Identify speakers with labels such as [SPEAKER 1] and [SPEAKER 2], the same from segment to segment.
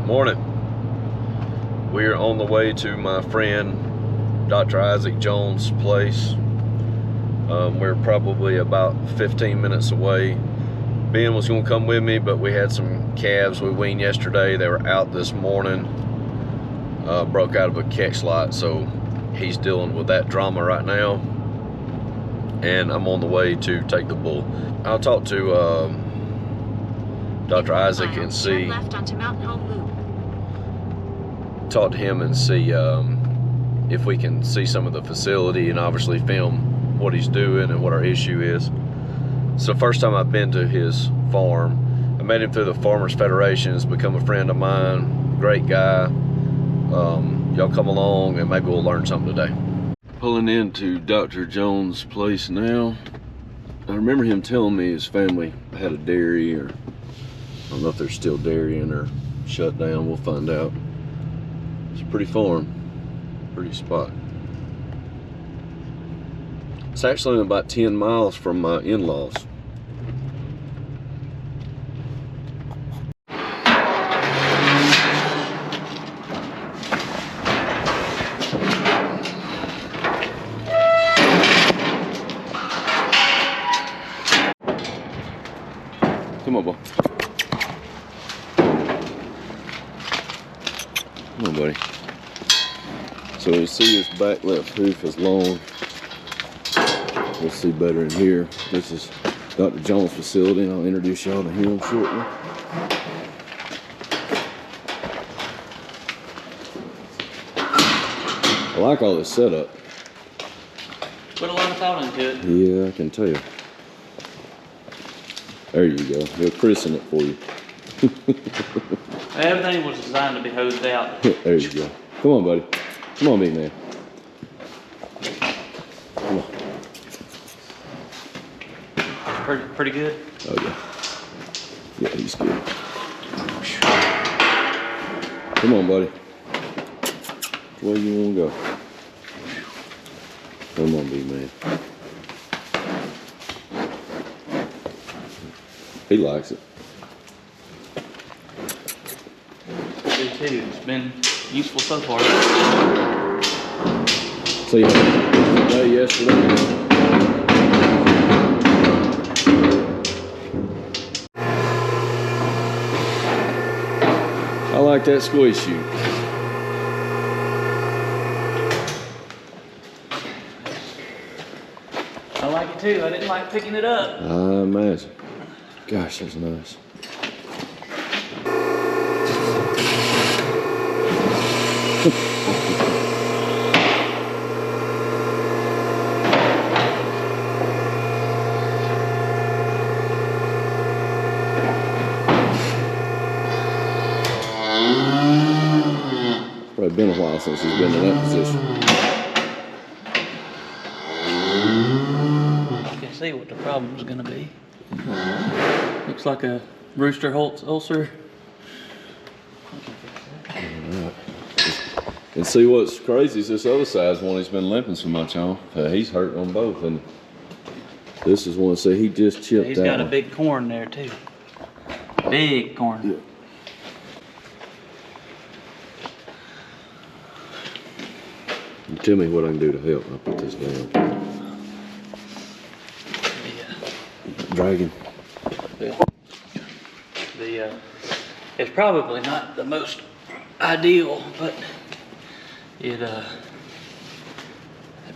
[SPEAKER 1] Morning. We're on the way to my friend Dr. Isaac Jones' place. We're probably about 15 minutes away. Ben was going to come with me, but we had some calves we weaned yesterday. They were out this morning, broke out of a catch lot, so he's dealing with that drama right now. And I'm on the way to take the bull. I'll talk to Dr. Isaac and see.
[SPEAKER 2] Left onto Mountain Home Loop.
[SPEAKER 1] Talk to him and see if we can see some of the facility and obviously film what he's doing and what our issue is. It's the first time I've been to his farm. I met him through the Farmers Federation. He's become a friend of mine. Great guy. Y'all come along and maybe we'll learn something today. Pulling into Dr. Jones' place now. I remember him telling me his family had a dairy, or I don't know if they're still dairying or shut down. We'll find out. It's a pretty farm, pretty spot. It's actually about 10 miles from my in-laws. Come on, boy. Come on, buddy. So you see his back left hoof is long. We'll see better in here. This is Dr. Jones' facility, and I'll introduce y'all to him shortly. I like all this setup.
[SPEAKER 3] Put a lot of thought into it.
[SPEAKER 1] Yeah, I can tell you. There you go. They'll christen it for you.
[SPEAKER 3] Everything was designed to be hosed out.
[SPEAKER 1] There you go. Come on, buddy. Come on, big man. Come on.
[SPEAKER 3] Pretty good.
[SPEAKER 1] Oh, yeah. Yeah, he's good. Come on, buddy. Where you want to go? Come on, big man. He likes it.
[SPEAKER 3] I do too. It's been useful so far.
[SPEAKER 1] So you had a day yesterday. I like that squeeze chute.
[SPEAKER 3] I like it too. I didn't like picking it up.
[SPEAKER 1] I imagine. Gosh, that's nice. Probably been a while since he's been in that position.
[SPEAKER 3] You can see what the problem's gonna be. Looks like a Rooster Holtz ulcer.
[SPEAKER 1] Right. And see what's crazy is this other side's one he's been limping so much on. He's hurt on both, and this is one. See, he just chipped.
[SPEAKER 3] He's
[SPEAKER 1] that
[SPEAKER 3] got
[SPEAKER 1] one.
[SPEAKER 3] a big corn there too. Big corn.
[SPEAKER 1] Yeah. You tell me what I can do to help. I'll put this down. Dragon.
[SPEAKER 3] It's probably not the most ideal, but it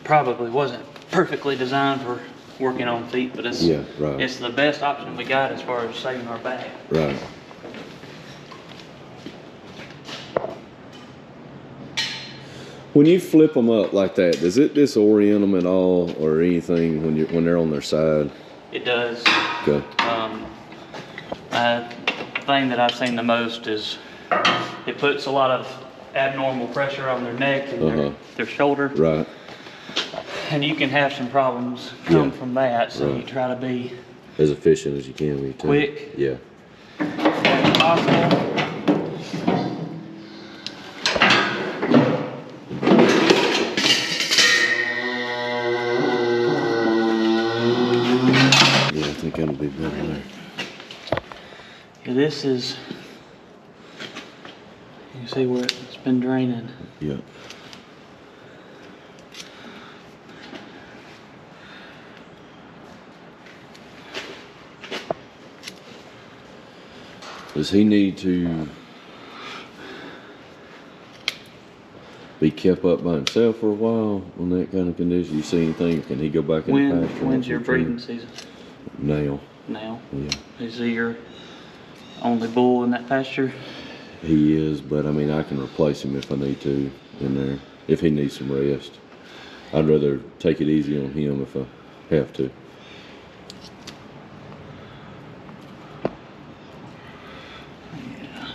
[SPEAKER 3] probably wasn't perfectly designed for working on feet, but it's
[SPEAKER 1] right.
[SPEAKER 3] It's the best option we got as far as saving our back.
[SPEAKER 1] Right. When you flip them up like that, does it disorient them at all, or anything when they're on their side?
[SPEAKER 3] It does.
[SPEAKER 1] Okay.
[SPEAKER 3] The thing that I've seen the most is it puts a lot of abnormal pressure on their neck and their shoulder.
[SPEAKER 1] Right.
[SPEAKER 3] And you can have some problems come from that, so you try to be
[SPEAKER 1] as efficient as you can when you take
[SPEAKER 3] quick.
[SPEAKER 1] Yeah.
[SPEAKER 3] If possible.
[SPEAKER 1] Yeah, I think that'll be better there.
[SPEAKER 3] Yeah, this is You can see where it's been draining.
[SPEAKER 1] Yeah. Does he need to be kept up by himself for a while on that kind of condition? You see anything? Can he go back in the pasture?
[SPEAKER 3] When's your breeding season?
[SPEAKER 1] Now.
[SPEAKER 3] Now?
[SPEAKER 1] Yeah.
[SPEAKER 3] Is he your only bull in that pasture?
[SPEAKER 1] He is, but I mean, I can replace him if I need to in there, if he needs some rest. I'd rather take it easy on him if I have to.
[SPEAKER 3] Yeah.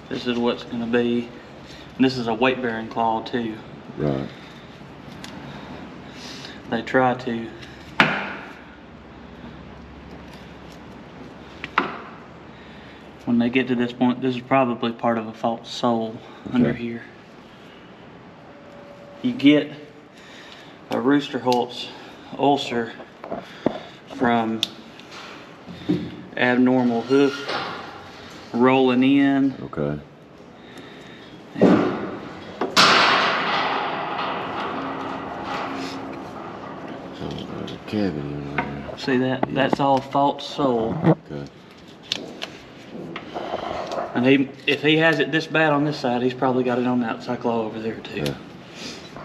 [SPEAKER 3] This is what's going to be. And this is a weight-bearing claw too.
[SPEAKER 1] Right.
[SPEAKER 3] They try to when they get to this point, this is probably part of a false sole under here. You get a rooster Holt's ulcer from abnormal hoof rolling in.
[SPEAKER 1] Okay. Cavity in there.
[SPEAKER 3] See that? Yeah. That's all false sole.
[SPEAKER 1] Okay.
[SPEAKER 3] And if he has it this bad on this side, he's probably got it on the outside claw over there too.
[SPEAKER 1] Yeah.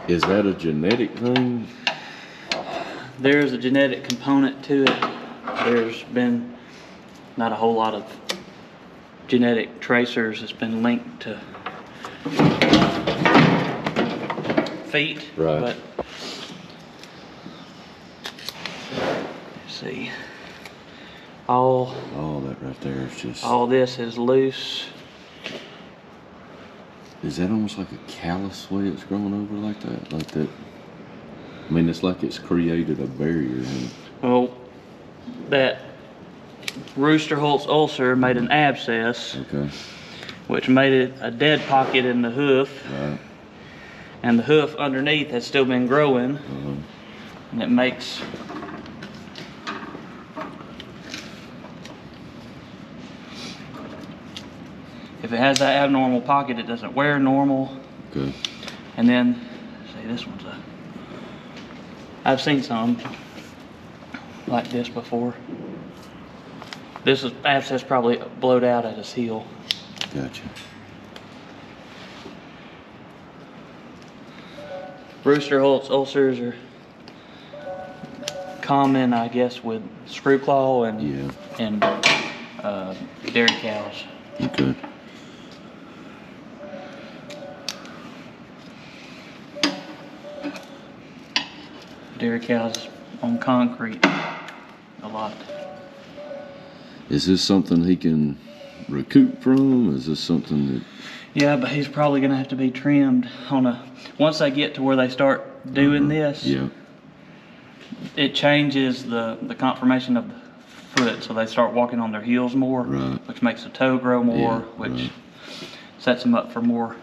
[SPEAKER 1] Is that a genetic thing?
[SPEAKER 3] There's a genetic component to it. There's been not a whole lot of genetic tracers that's been linked to feet.
[SPEAKER 1] Right.
[SPEAKER 3] But see, all
[SPEAKER 1] that right there is just.
[SPEAKER 3] All this is loose.
[SPEAKER 1] Is that almost like a callus way it's growing over like that? Like that? I mean, it's like it's created a barrier.
[SPEAKER 3] Well, that rooster Holt's ulcer made an abscess,
[SPEAKER 1] Okay.
[SPEAKER 3] which made it a dead pocket in the hoof.
[SPEAKER 1] Right.
[SPEAKER 3] And the hoof underneath has still been growing, and it makes if it has that abnormal pocket, it doesn't wear normal.
[SPEAKER 1] Okay.
[SPEAKER 3] And then, see, this one's I've seen some like this before. This is abscess probably blowed out at his heel.
[SPEAKER 1] Gotcha.
[SPEAKER 3] Rooster Holt's ulcers are common, I guess, with screw claw and dairy cows.
[SPEAKER 1] Okay.
[SPEAKER 3] Dairy cows on concrete a lot.
[SPEAKER 1] Is this something he can recoup from? Is this something that?
[SPEAKER 3] Yeah, but he's probably gonna have to be trimmed once they get to where they start doing this.
[SPEAKER 1] Yeah.
[SPEAKER 3] It changes the conformation of the foot, so they start walking on their heels more,
[SPEAKER 1] right.
[SPEAKER 3] which makes the toe grow more, which sets them up for more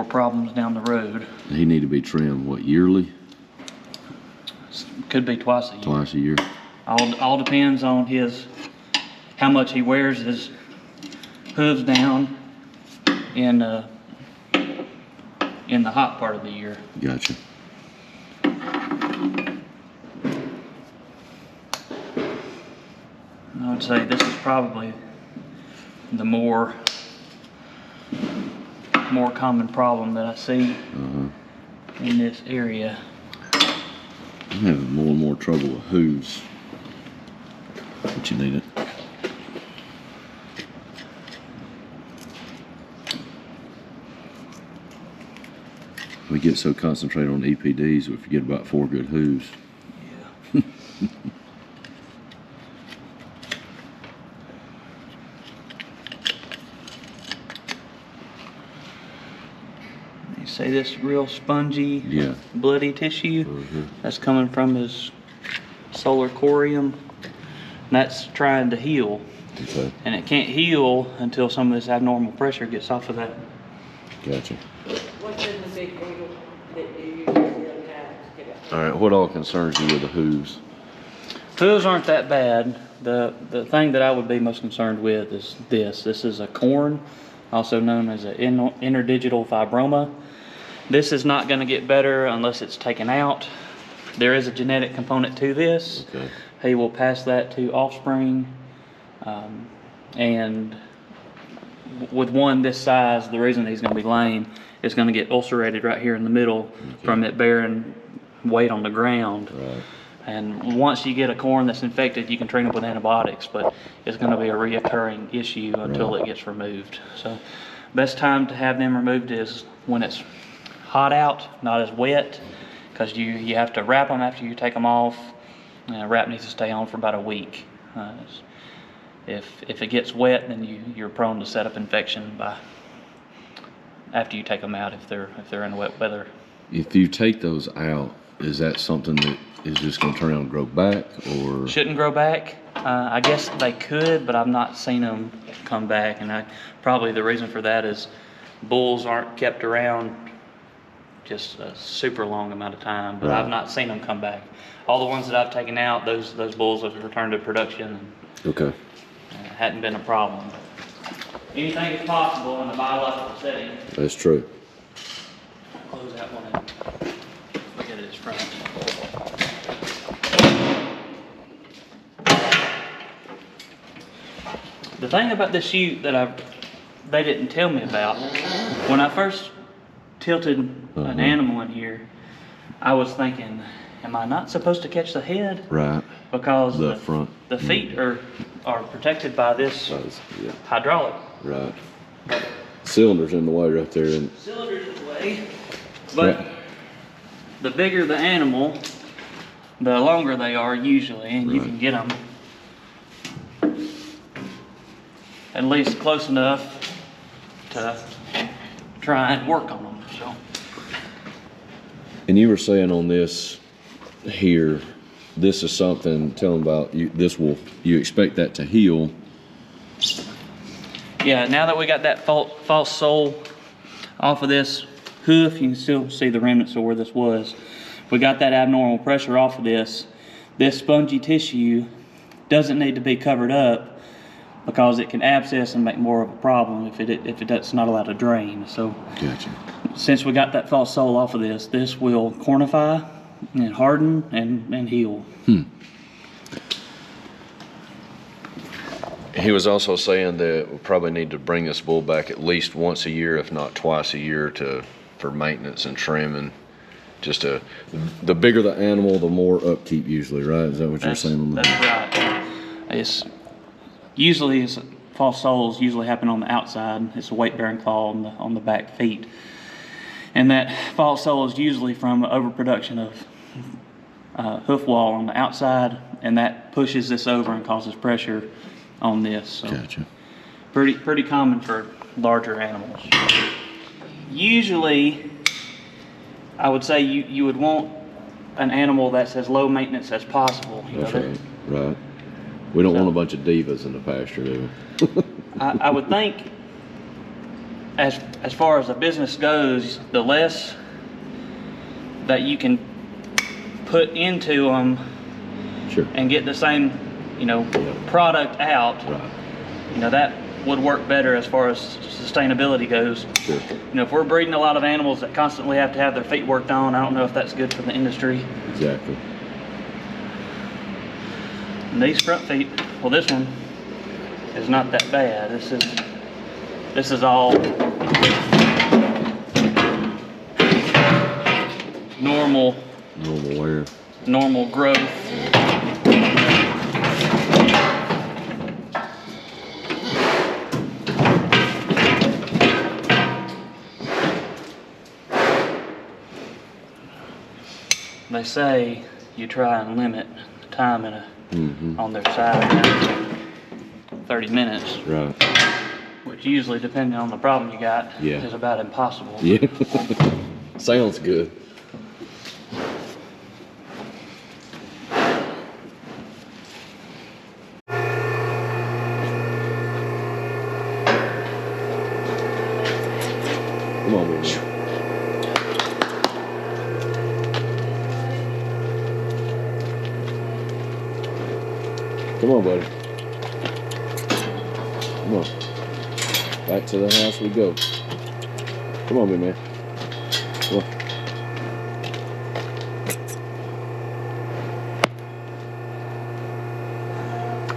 [SPEAKER 3] problems down the road.
[SPEAKER 1] He need to be trimmed, what, yearly?
[SPEAKER 3] Could be twice a year.
[SPEAKER 1] Twice a year.
[SPEAKER 3] All depends on how much he wears his hooves down in the hot part of the year.
[SPEAKER 1] Gotcha.
[SPEAKER 3] I would say this is probably the more common problem that I see in this area.
[SPEAKER 1] I'm having more and more trouble with hooves. But you need it. We get so concentrated on EPDs, we forget about 4 good hooves.
[SPEAKER 3] Yeah. You see this real spongy, bloody tissue? That's coming from his solar corium. And that's trying to heal.
[SPEAKER 1] Okay.
[SPEAKER 3] And it can't heal until some of this abnormal pressure gets off of that.
[SPEAKER 1] Gotcha.
[SPEAKER 2] What's in the big needle that you usually have to get out?
[SPEAKER 1] All right, what all concerns you with the hooves?
[SPEAKER 3] Hooves aren't that bad. The thing that I would be most concerned with is this. This is a corn, also known as an interdigital fibroma. This is not going to get better unless it's taken out. There is a genetic component to this.
[SPEAKER 1] Okay.
[SPEAKER 3] He will pass that to offspring. And with one this size, the reason he's going to be lame is going to get ulcerated right here in the middle from it bearing weight on the ground.
[SPEAKER 1] Right.
[SPEAKER 3] And once you get a corn that's infected, you can treat them with antibiotics, but it's going to be a reoccurring issue until it gets removed. So best time to have them removed is when it's hot out, not as wet, because you have to wrap them after you take them off. Wrap needs to stay on for about a week. If it gets wet, then you're prone to set up infection after you take them out if they're in wet weather.
[SPEAKER 1] If you take those out, is that something that is just going to turn around and grow back, or?
[SPEAKER 3] Shouldn't grow back. I guess they could, but I've not seen them come back, and probably the reason for that is bulls aren't kept around just a super long amount of time, but I've not seen them come back. All the ones that I've taken out, those bulls have returned to production.
[SPEAKER 1] Okay.
[SPEAKER 3] Hadn't been a problem. Anything is possible in a biological setting.
[SPEAKER 1] That's true.
[SPEAKER 3] Close that one and look at it as front. The thing about this chute that they didn't tell me about, when I first tilted an animal in here, I was thinking, am I not supposed to catch the head?
[SPEAKER 1] Right.
[SPEAKER 3] Because
[SPEAKER 1] The front.
[SPEAKER 3] The feet are protected by this
[SPEAKER 1] Yeah.
[SPEAKER 3] hydraulic.
[SPEAKER 1] Right. Cylinder's in the way right there. And
[SPEAKER 3] Cylinder's in the way, but the bigger the animal, the longer they are usually, and you can get them at least close enough to try and work on them. So.
[SPEAKER 1] And you were saying on this here, this is something, tell them about, you expect that to heal.
[SPEAKER 3] Yeah, now that we got that false sole off of this hoof, you can still see the remnants of where this was. We got that abnormal pressure off of this. This spongy tissue doesn't need to be covered up because it can abscess and make more of a problem if it's not allowed to drain. So,
[SPEAKER 1] Gotcha.
[SPEAKER 3] Since we got that false sole off of this will cornify and harden and heal.
[SPEAKER 1] He was also saying that we probably need to bring this bull back at least once a year, if not twice a year, for maintenance and trimming. The bigger the animal, the more upkeep usually, right? Is that what you're saying on that?
[SPEAKER 3] That's right. False soles usually happen on the outside. It's a weight-bearing claw on the back feet. And that false sole is usually from overproduction of hoof wall on the outside, and that pushes this over and causes pressure on this. So
[SPEAKER 1] Gotcha.
[SPEAKER 3] Pretty common for larger animals. Usually, I would say you would want an animal that's as low maintenance as possible.
[SPEAKER 1] That's right. Right. We don't want a bunch of divas in the pasture, do we?
[SPEAKER 3] I would think, as far as the business goes, the less that you can put into them and get the same, product out, that would work better as far as sustainability goes.
[SPEAKER 1] Sure.
[SPEAKER 3] If we're breeding a lot of animals that constantly have to have their feet worked on, I don't know if that's good for the industry.
[SPEAKER 1] Exactly.
[SPEAKER 3] And these front feet, well, this one is not that bad. This is all normal
[SPEAKER 1] wear.
[SPEAKER 3] Normal growth. They say you try and limit the time on their side 30 minutes.
[SPEAKER 1] Right.
[SPEAKER 3] Which usually, depending on the problem you got, is about impossible.
[SPEAKER 1] Yeah. Sounds good. Come on, baby. Come on, buddy. Come on. Back to the house we go. Come on, big man. Come on.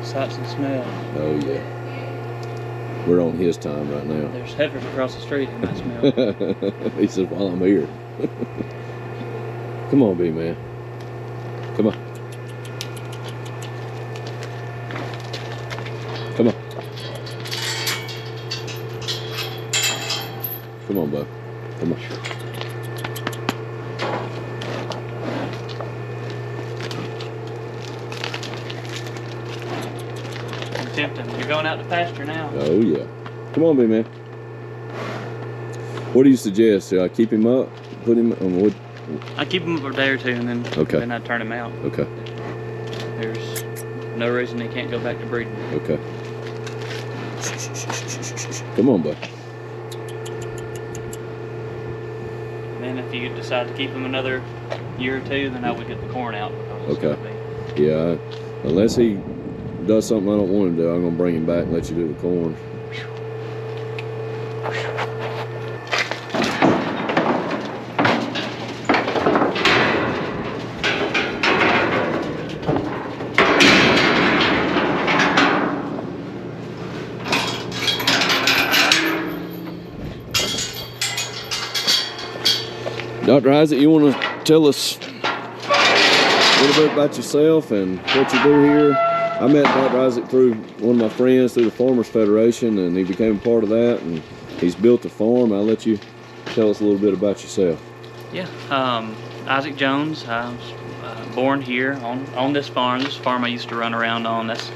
[SPEAKER 3] Sights and smell.
[SPEAKER 1] Oh, yeah. We're on his time right now.
[SPEAKER 3] There's heifers across the street in that smell.
[SPEAKER 1] He says, while I'm here. Come on, big man. Come on. Come on. Come on, bud. Come on.
[SPEAKER 3] Tempting. You're going out to pasture now.
[SPEAKER 1] Oh, yeah. Come on, big man. What do you suggest? Should I keep him up? Put him on wood?
[SPEAKER 3] I keep him up a day or two, and then then I turn him out.
[SPEAKER 1] Okay.
[SPEAKER 3] There's no reason he can't go back to breeding.
[SPEAKER 1] Okay. Come on, bud.
[SPEAKER 3] And then if you decide to keep him another year or two, then I would get the corn out. Because it's
[SPEAKER 1] Okay.
[SPEAKER 3] gonna
[SPEAKER 1] Yeah, unless he does something I don't want him to do, I'm gonna bring him back and let you do the corn. Dr. Isaac, you want to tell us a little bit about yourself and what you do here? I met Dr. Isaac through one of my friends through the Farmers Federation, and he became a part of that, and he's built a farm. I'll let you tell us a little bit about yourself.
[SPEAKER 3] Yeah, Isaac Jones. I was born here on this farm. This farm I used to run around on. That's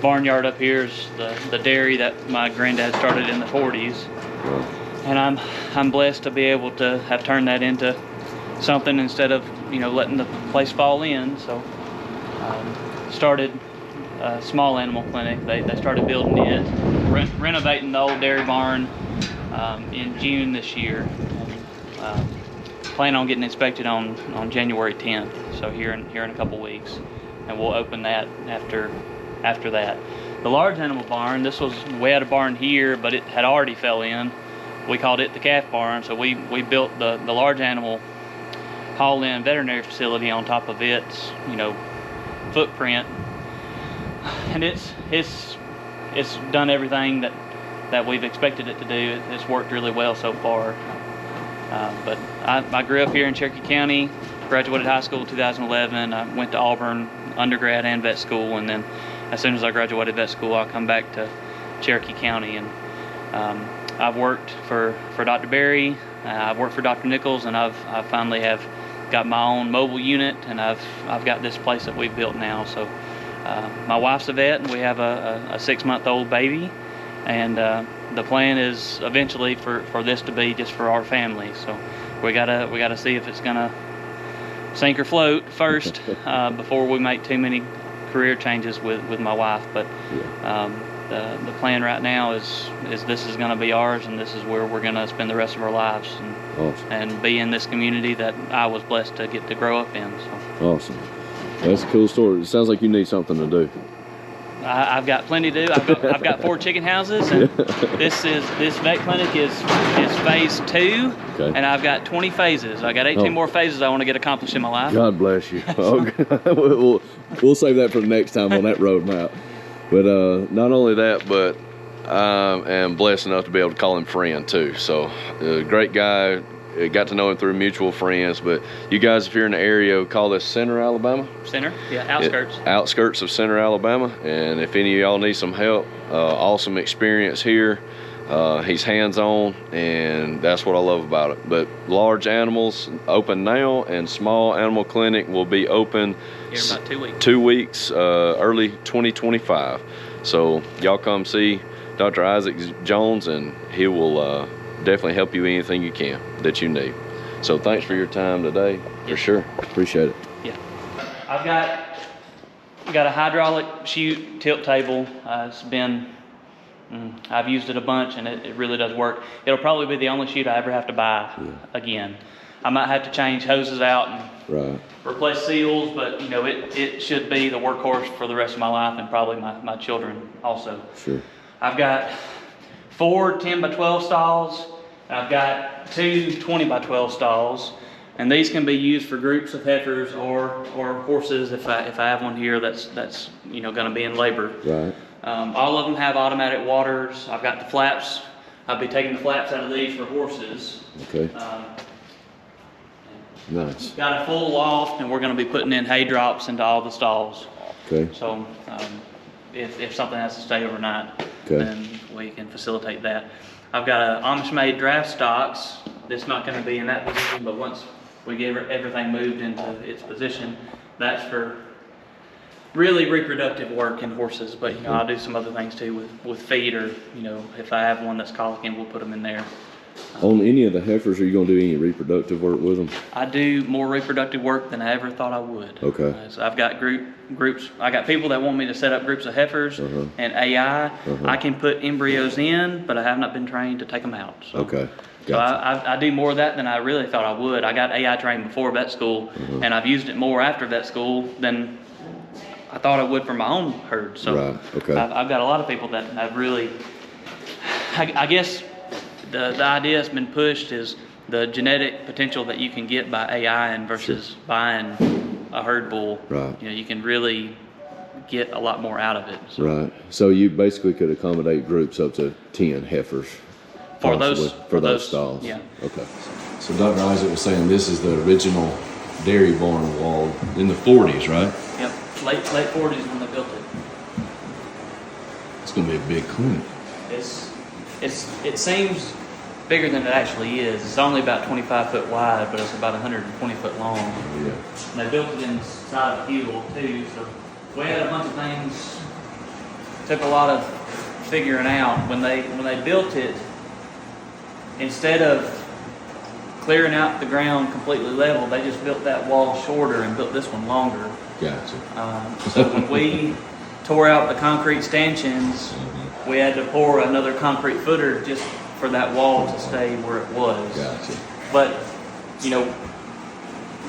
[SPEAKER 3] barnyard up here is the dairy that my granddad started in the 40s.
[SPEAKER 1] Wow.
[SPEAKER 3] And I'm blessed to be able to have turned that into something instead of letting the place fall in. So started a small animal clinic. They started building it, renovating the old dairy barn in June this year. And, plan on getting inspected on January 10th. So here in a couple weeks, and we'll open that after that. The large animal barn. We had a barn here, but it had already fell in. We called it the calf barn, so we built the large animal haul-in veterinary facility on top of its footprint, and it's done everything that we've expected it to do. It's worked really well so far. But I grew up here in Cherokee County, graduated high school in 2011. I went to Auburn undergrad and vet school, and then as soon as I graduated vet school, I come back to Cherokee County, and I've worked for Dr. Berry, I've worked for Dr. Nichols, and I finally have got my own mobile unit, and I've got this place that we've built now. So my wife's a vet, and we have a 6-month-old baby, and the plan is eventually for this to be just for our family. So we gotta see if it's gonna sink or float first before we make too many career changes with my wife. But the plan right now is this is going to be ours, and this is where we're going to spend the rest of our lives, and
[SPEAKER 1] Awesome.
[SPEAKER 3] and be in this community that I was blessed to get to grow up in. So
[SPEAKER 1] Awesome. That's a cool story. It sounds like you need something to do.
[SPEAKER 3] I've got plenty to do. I've got 4 chicken houses, and this vet clinic is phase 2,
[SPEAKER 1] Okay.
[SPEAKER 3] and I've got 20 phases. I got 18 more phases I want to get accomplished in my life.
[SPEAKER 1] God bless you. We'll save that for the next time on that roadmap. But not only that, but I am blessed enough to be able to call him friend too. So great guy. Got to know him through mutual friends. But you guys, if you're in the area, call this Center, Alabama.
[SPEAKER 3] Center, yeah, outskirts.
[SPEAKER 1] Outskirts of Center, Alabama. And if any of y'all need some help, awesome experience here. He's hands-on, and that's what I love about it. But large animals open now, and small animal clinic will be open
[SPEAKER 3] Here in about 2 weeks.
[SPEAKER 1] 2 weeks, early 2025. So y'all come see Dr. Isaac Jones, and he will definitely help you anything you can that you need. So thanks for your time today. For sure. Appreciate it.
[SPEAKER 3] Yeah. I've got a hydraulic chute tilt table. It's been I've used it a bunch, and it really does work. It'll probably be the only chute I ever have to buy again. I might have to change hoses out and
[SPEAKER 1] Right.
[SPEAKER 3] replace seals, but you know, it should be the workhorse for the rest of my life and probably my children also.
[SPEAKER 1] Sure.
[SPEAKER 3] I've got 4 10 by 12 stalls, and I've got 2 20 by 12 stalls, and these can be used for groups of heifers or horses if I have one here that's you know, going to be in labor.
[SPEAKER 1] Right.
[SPEAKER 3] All of them have automatic waters. I've got the flaps. I'll be taking the flaps out of these for horses.
[SPEAKER 1] Okay. Nice.
[SPEAKER 3] Got a full loft, and we're going to be putting in hay drops into all the stalls.
[SPEAKER 1] Okay.
[SPEAKER 3] So if something has to stay overnight,
[SPEAKER 1] Okay.
[SPEAKER 3] then we can facilitate that. I've got a Amish-made draft stocks. That's not going to be in that position, but once we get everything moved into its position, that's for really reproductive work in horses. But you know, I'll do some other things too with feed, or you know, if I have one that's colicking, we'll put them in there.
[SPEAKER 1] On any of the heifers, are you gonna do any reproductive work with them?
[SPEAKER 3] I do more reproductive work than I ever thought I would.
[SPEAKER 1] Okay.
[SPEAKER 3] So I've got groups. I got people that want me to set up groups of heifers and AI. I can put embryos in, but I have not been trained to take them out. So,
[SPEAKER 1] Okay.
[SPEAKER 3] So I do more of that than I really thought I would. I got AI trained before vet school, and I've used it more after vet school than I thought I would for my own herd. So
[SPEAKER 1] Right. Okay.
[SPEAKER 3] I've got a lot of people that have really, I guess the idea that's been pushed is the genetic potential that you can get by AI and versus buying a herd bull.
[SPEAKER 1] Right.
[SPEAKER 3] You know, you can really get a lot more out of it. So
[SPEAKER 1] Right. So you basically could accommodate groups up to 10 heifers.
[SPEAKER 3] For
[SPEAKER 1] possibly,
[SPEAKER 3] those
[SPEAKER 1] stalls.
[SPEAKER 3] yeah.
[SPEAKER 1] Okay. So Dr. Isaac was saying this is the original dairy barn wall in the 40s, right?
[SPEAKER 3] Yep. Late 40s when they built it.
[SPEAKER 1] It's gonna be a big clinic.
[SPEAKER 3] It seems bigger than it actually is. It's only about 25 foot wide, but it's about 120 foot long.
[SPEAKER 1] Yeah.
[SPEAKER 3] And they built it inside of Hugel too, so we had a bunch of things. Took a lot of figuring out when they built it. Instead of clearing out the ground completely level, they just built that wall shorter and built this one longer.
[SPEAKER 1] Gotcha.
[SPEAKER 3] So when we tore out the concrete stanchions, we had to pour another concrete footer just for that wall to stay where it was.
[SPEAKER 1] Gotcha.
[SPEAKER 3] But, you know,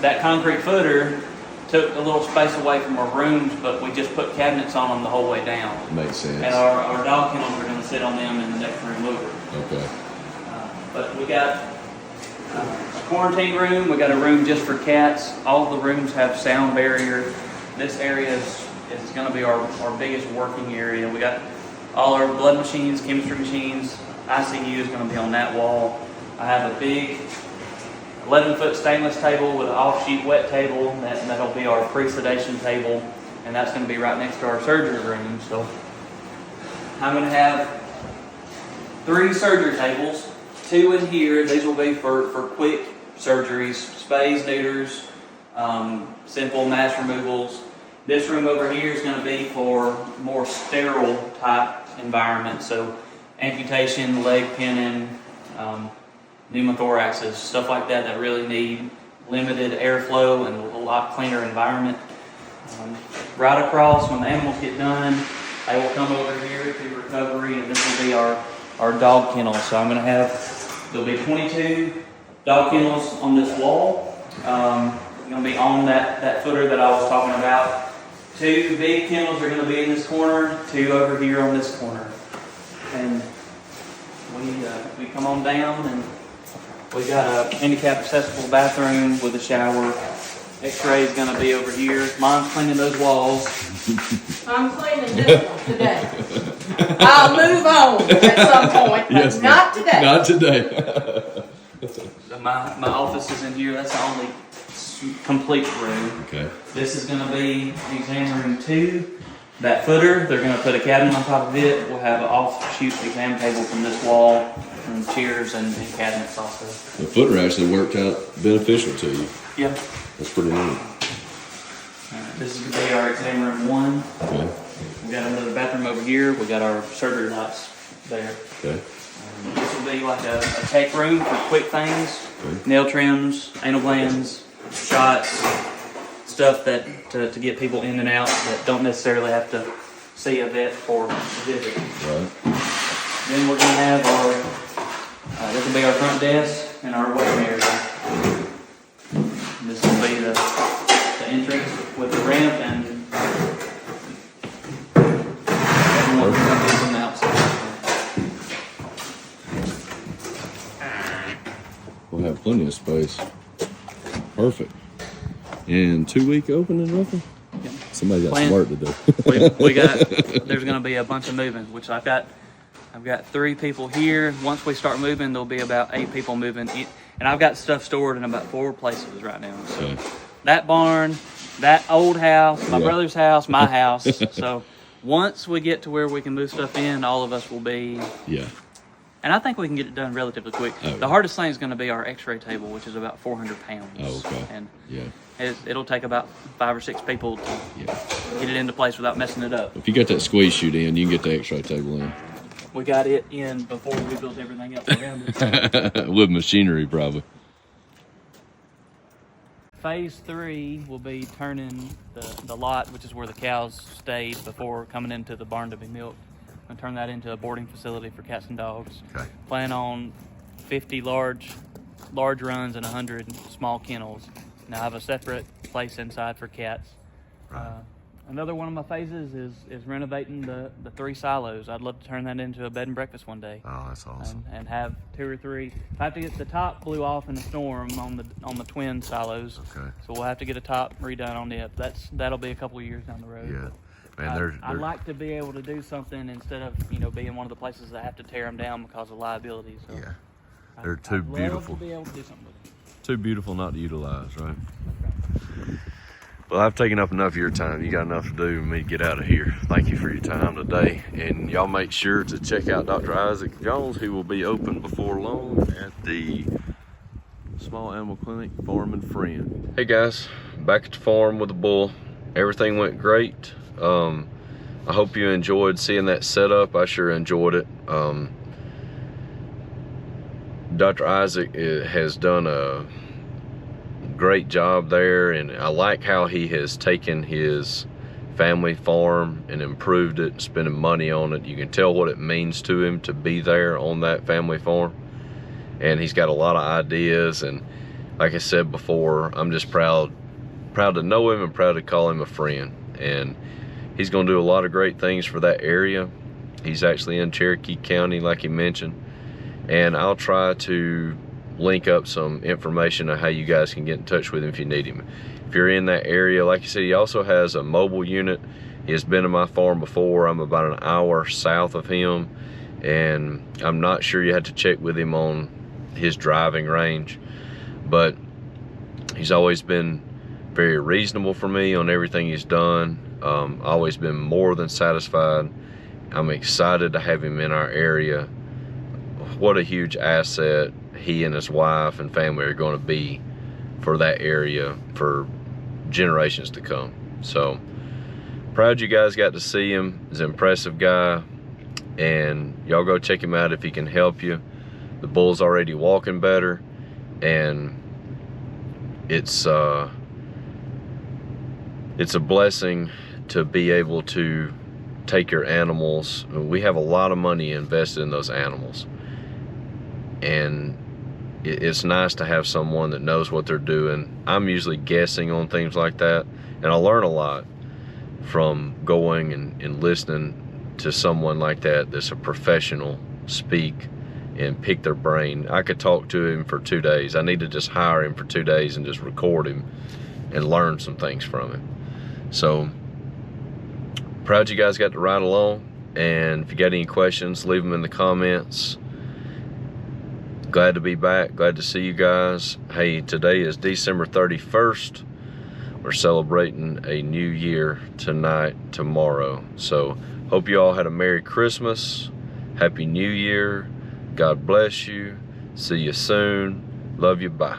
[SPEAKER 3] that concrete footer took a little space away from our rooms, but we just put cabinets on them the whole way down.
[SPEAKER 1] Makes sense.
[SPEAKER 3] And our dog kennels are going to sit on them in the next room over.
[SPEAKER 1] Okay.
[SPEAKER 3] But we got a quarantine room. We got a room just for cats. All the rooms have sound barrier. This area is going to be our biggest working area. We got all our blood machines, chemistry machines. ICU is going to be on that wall. I have a big 11-foot stainless table with an off-sheet wet table. That'll be our pre-sedation table, and that's going to be right next to our surgery room. So I'm going to have 3 surgery tables. 2 in here. These will be for quick surgeries, spays, neuters, simple mass removals. This room over here is going to be for more sterile type environment, so amputation, leg pinning, pneumothoraxes, stuff like that really need limited airflow and a lot cleaner environment. Right across, when the animals get done, they will come over here to recovery, and this will be our dog kennel. So I'm going to have, there'll be 22 dog kennels on this wall. Going to be on that footer that I was talking about. 2 big kennels are going to be in this corner, 2 over here on this corner. And we come on down, and we got a handicap accessible bathroom with a shower. X-ray is going to be over here. Mom's cleaning those walls.
[SPEAKER 2] I'm cleaning this one today. I'll move on at some point, but not today.
[SPEAKER 1] Not today.
[SPEAKER 3] My office is in here. That's the only complete room.
[SPEAKER 1] Okay.
[SPEAKER 3] This is going to be exam room 2. That footer, they're going to put a cabinet on top of it. We'll have an off-shoot exam table from this wall, and chairs and cabinets also.
[SPEAKER 1] The footer actually worked out beneficial to you.
[SPEAKER 3] Yeah.
[SPEAKER 1] That's pretty neat.
[SPEAKER 3] This is going to be our exam room 1.
[SPEAKER 1] Okay.
[SPEAKER 3] We got another bathroom over here. We got our surgery lights there.
[SPEAKER 1] Okay.
[SPEAKER 3] This will be like a tech room for quick things, nail trims, anal glands, shots, stuff that to get people in and out that don't necessarily have to see a vet for a visit.
[SPEAKER 1] Right.
[SPEAKER 3] Then we're going to have our, this will be our front desk and our waiting area.
[SPEAKER 1] We'll have plenty of space. Perfect. And 2-week opening roughly?
[SPEAKER 3] Yep.
[SPEAKER 1] Somebody got some work to do.
[SPEAKER 3] we got, there's gonna be a bunch of moving, which I've got 3 people here. Once we start moving, there'll be about 8 people moving in, and I've got stuff stored in about 4 places right now. So
[SPEAKER 1] Okay.
[SPEAKER 3] that barn, that old house, my brother's house, my house. So once we get to where we can move stuff in, all of us will be.
[SPEAKER 1] Yeah.
[SPEAKER 3] And I think we can get it done relatively quick.
[SPEAKER 1] Oh,
[SPEAKER 3] the hardest thing is going to be our X-ray table, which is about 400 pounds.
[SPEAKER 1] Oh, okay.
[SPEAKER 3] And
[SPEAKER 1] Yeah.
[SPEAKER 3] it'll take about 5 or 6 people to
[SPEAKER 1] Yeah.
[SPEAKER 3] get it into place without messing it up.
[SPEAKER 1] If you got that squeeze chute in, you can get the X-ray table in.
[SPEAKER 3] We got it in before we built everything else around it.
[SPEAKER 1] With machinery, probably.
[SPEAKER 3] Phase 3 will be turning the lot, which is where the cows stayed before coming into the barn to be milked, and turn that into a boarding facility for cats and dogs.
[SPEAKER 1] Okay.
[SPEAKER 3] Plan on 50 large runs and 100 small kennels. Now I have a separate place inside for cats.
[SPEAKER 1] Right.
[SPEAKER 3] Another one of my phases is renovating the 3 silos. I'd love to turn that into a bed and breakfast one day.
[SPEAKER 1] Oh, that's awesome.
[SPEAKER 3] And have 2 or 3. I have to get the top blew off in a storm on the twin silos.
[SPEAKER 1] Okay.
[SPEAKER 3] So we'll have to get a top redone on it. That'll be a couple of years down the road.
[SPEAKER 1] Yeah.
[SPEAKER 3] But
[SPEAKER 1] Man,
[SPEAKER 3] I'd like to be able to do something instead of being one of the places that have to tear them down because of liability. So
[SPEAKER 1] yeah. They're too
[SPEAKER 3] I'd
[SPEAKER 1] beautiful.
[SPEAKER 3] love to be able to do something with them.
[SPEAKER 1] Too beautiful not to utilize, right? Well, I've taken up enough of your time. You got enough to do for me to get out of here. Thank you for your time today. And y'all make sure to check out Dr. Isaac Jones, who will be open before long at the Small Animal Clinic Farm and Friend. Hey guys, back at the farm with the bull. Everything went great. I hope you enjoyed seeing that setup. I sure enjoyed it. Dr. Isaac has done a great job there, and I like how he has taken his family farm and improved it, spending money on it. You can tell what it means to him to be there on that family farm, and he's got a lot of ideas. And like I said before, I'm just proud to know him and proud to call him a friend. And he's going to do a lot of great things for that area. He's actually in Cherokee County, like he mentioned, and I'll try to link up some information on how you guys can get in touch with him if you need him. If you're in that area, like I said, he also has a mobile unit. He has been to my farm before. I'm about an hour south of him, and I'm not sure, you had to check with him on his driving range, but he's always been very reasonable for me on everything he's done. Always been more than satisfied. I'm excited to have him in our area. What a huge asset he and his wife and family are going to be for that area for generations to come. So proud you guys got to see him. He's an impressive guy, and y'all go check him out if he can help you. The bull's already walking better, and it's a blessing to be able to take your animals. We have a lot of money invested in those animals, and it's nice to have someone that knows what they're doing. I'm usually guessing on things like that, and I learn a lot from going and listening to someone like that that's a professional speak and pick their brain. I could talk to him for 2 days. I need to just hire him for 2 days and just record him and learn some things from him. So proud you guys got to ride along, and if you got any questions, leave them in the comments. Glad to be back, glad to see you guys. Hey, today is December 31st. We're celebrating a new year tonight, tomorrow. So hope you all had a Merry Christmas, Happy New Year. God bless you. See you soon. Love you. Bye.